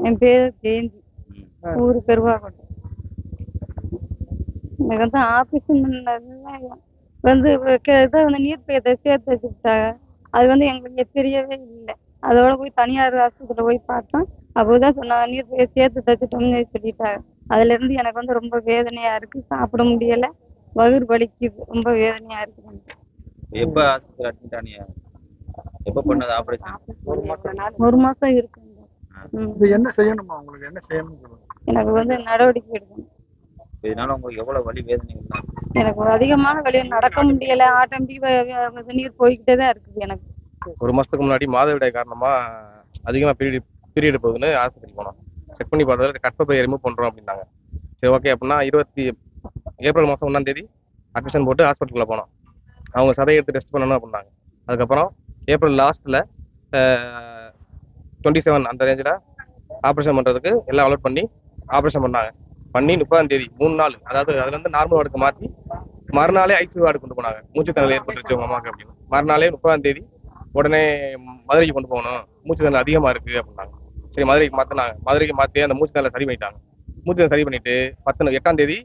என் பேரு ஜெயந்தி. ஊரு பெருவாக்கோட்டை. எனக்கு வந்து ஆபரேஷன் வந்து நீர் பையத்தை சேர்த்து வச்சுட்டாங்க. அது வந்து எங்களுக்கு தெரியவே இல்லை. அதோட போய் தனியார் ஆஸ்பத்திரியில் போய் பார்த்தோம். அப்போதான் சொன்னாங்க நீர் பையை சேர்த்து தச்சுட்டோம்னு சொல்லிட்டாங்க. அதுல இருந்து எனக்கு வந்து ரொம்ப வேதனையா இருக்கு. சாப்பிட முடியல, வயிறு வலிக்குது, ரொம்ப வேதனையா இருக்கு. எப்ப ஆஸ்பத்திரி அட்மிட் ஆனியா? எப்ப பண்ணது ஆபரேஷன்? ஒரு மாசம் இருக்கு. என்ன செய்யணுமா? உங்களுக்கு என்ன செய்யணும்? எனக்கு வந்து நடவடிக்கை எடுக்கணும். இதனால உங்களுக்கு எவ்வளவு வலி வேதனை இருந்தா? எனக்கு அதிகமான வலி, நடக்க முடியல, ஆட்டோமேட்டிக் நீர் போய்கிட்டே தான் இருக்குது எனக்கு. ஒரு மாசத்துக்கு முன்னாடி மாதவிடாய் காரணமா அதிகமா பீரியட் போகுதுன்னு ஆஸ்பத்திரி போனோம். செக் பண்ணி பார்த்ததுல கர்ப்பப்பை ரிமூவ் பண்றோம் அப்படின்னாங்க. சரி ஓகே அப்படின்னா ஏப்ரல் மாதம் 1ஆம் தேதி அட்மிஷன் போட்டு ஹாஸ்பிட்டலுக்குள்ள போனோம். அவங்க சதையை எடுத்து டெஸ்ட் பண்ணணும் அப்படின்னாங்க. அதுக்கப்புறம் ஏப்ரல் லாஸ்ட்ல 27 அந்த ரேஞ்சில் ஆப்ரேஷன் பண்ணுறதுக்கு எல்லாம் அலோட் பண்ணி ஆப்ரேஷன் பண்ணாங்க. பண்ணி 30ஆம் தேதி 3 நாள், அதாவது அதுல இருந்து நார்மல் வார்டுக்கு மாற்றி மறுநாளே ஐசியூ வார்டு கொண்டு போனாங்க. மூச்சு திணறல் ஏற்பட்டுருச்சு உங்க அம்மாவுக்கு அப்படின்னு. மறுநாளே 30ஆம் தேதி உடனே மதுரைக்கு கொண்டு போகணும், மூச்சு திணறல் அதிகமாக இருக்கு அப்படின்னாங்க. சரி மதுரைக்கு மாற்றினாங்க. மதுரைக்கு மாற்றி அந்த மூச்சு திணறலை சரி பண்ணிட்டாங்க. மூச்சு திணறல் சரி பண்ணிட்டு 8ஆம் தேதி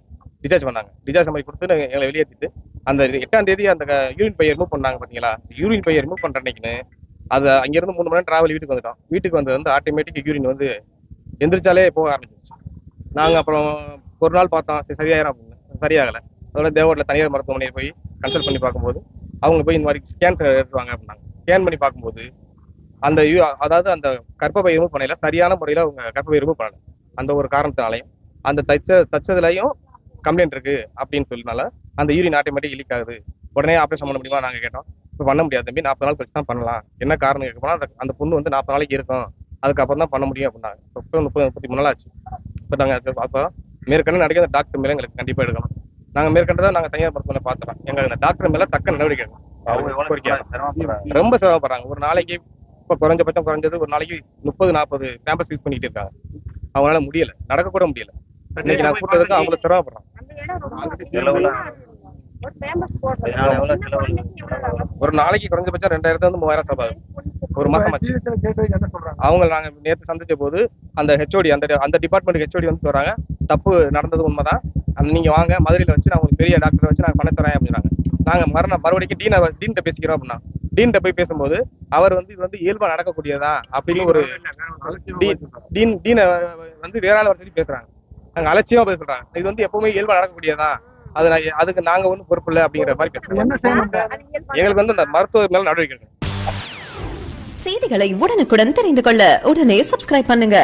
டிஸ்சார்ஜ் பண்ணாங்க. டிஸ்சார்ஜ் பண்ணி கொடுத்து எங்களை வெளியேற்றிட்டு அந்த 8ஆம் தேதி அந்த யூரின் பையை ரிமூவ் பண்ணாங்க பார்த்தீங்களா? யூரின் பையை ரிமூவ் பண்ணுற அன்னைக்குன்னு அது அங்கேருந்து 3 மணி நேரம் டிராவல் வீட்டுக்கு வந்துட்டோம். வீட்டுக்கு வந்தது வந்து ஆட்டோமேட்டிக் யூரின் வந்து எந்திரிச்சாலே போக ஆரம்பிச்சிருச்சு. நாங்கள் அப்புறம் ஒரு நாள் பார்த்தோம், சரி சரியாயிரும் அப்படின்னு. சரியாகலை. அதோட தேவூரில் தனியார் மருத்துவமனையை போய் கன்சல்ட் பண்ணி பார்க்கும்போது அவங்க போய் இந்த மாதிரி ஸ்கேன் எடுத்துவாங்க அப்படின்னாங்க. ஸ்கேன் பண்ணி பார்க்கும்போது அந்த அதாவது அந்த கர்ப்பப்பை ரிமூவ் பண்ணல, சரியான முறையில் அவங்க கர்ப்பப்பை ரிமூவ் பண்ணல. அந்த ஒரு காரணத்தினாலையும் அந்த தச்சதுலையும் கம்ப்ளைண்ட் இருக்கு அப்படின்னு சொல்லினால அந்த யூரின் ஆட்டோமேட்டிக் லீக் ஆகுது. உடனே ஆப்ரேஷன் பண்ண முடியுமா நாங்கள் கேட்டோம். இப்போ பண்ண முடியாது தம்பி, 40 நாள் கழிச்சு தான் பண்ணலாம். என்ன காரணம் கேட்க போனால் அந்த பொண்ணு வந்து 40 நாளைக்கு இருக்கும், அதுக்கப்புறம் தான் பண்ண முடியும் அப்படின்னாங்க. இப்போ 33 நாள் ஆச்சு. இப்போ நாங்கள் அப்போ மேற்கொண்டு நடக்கிற டாக்டர் மேலே எங்களுக்கு கண்டிப்பாக எடுக்கணும். நாங்கள் மேற்கொண்டு தான் நாங்கள் தனியார் மருத்துவமனை பார்த்துறோம். எங்கள் டாக்டர் மேலே தக்க நடவடிக்கை எடுக்கணும். ரொம்ப சிரமப்படுறாங்க. ஒரு நாளைக்கு இப்போ குறைஞ்சபட்சம் குறைஞ்சது ஒரு நாளைக்கு 30-40 பேம்பர்ஸ் யூஸ் பண்ணிட்டு இருக்காங்க. அவங்களால முடியல, நடக்க கூட முடியல. இன்னைக்கு நான் கூட்டத்துக்கு அவங்கள சிரமப்படுறாங்க. ஒரு நாளைக்கு குறைஞ்சபட்சம் 2000 3000 செலவு ஒரு மாசம் ஆச்சு. அவங்க நாங்க நேற்று சந்திச்ச போது அந்த ஹெச்ஓடி அந்த டிபார்ட்மெண்ட் ஹெச்ஓடி வந்து சொல்றாங்க, தப்பு நடந்தது உண்மைதான், நீங்க வாங்க மதுரையில வச்சு நான் உங்களுக்கு பெரிய டாக்டரை வச்சு நான் பண்ண தரேன் அப்படின்னாங்க. நாங்க மறுபடியும் டீன்ட்ட பேசிக்கிறோம் அப்படின்னா டீன்ட்ட போய் பேசும்போது அவர் வந்து இது வந்து இயல்பா நடக்கக்கூடியதா அப்படின்னு ஒரு டீனை வந்து வேற ஆள் சொல்லி பேசுறாங்க. நாங்க அலட்சியமா பேசுறாங்க, இது வந்து எப்பவுமே இயல்பா நடக்கக்கூடியதா, அதுக்கு நாங்க ஒன்றும் பொறுப்பு இல்லை அப்படிங்கிற மாதிரி பேசுறோம். எங்களுக்கு வந்து அந்த மருத்துவ மேல நடவடிக்கை எடுக்கணும். செய்திகளை உடனுக்குடன் தெரிந்து கொள்ள உடனே சப்ஸ்கிரைப் பண்ணுங்க.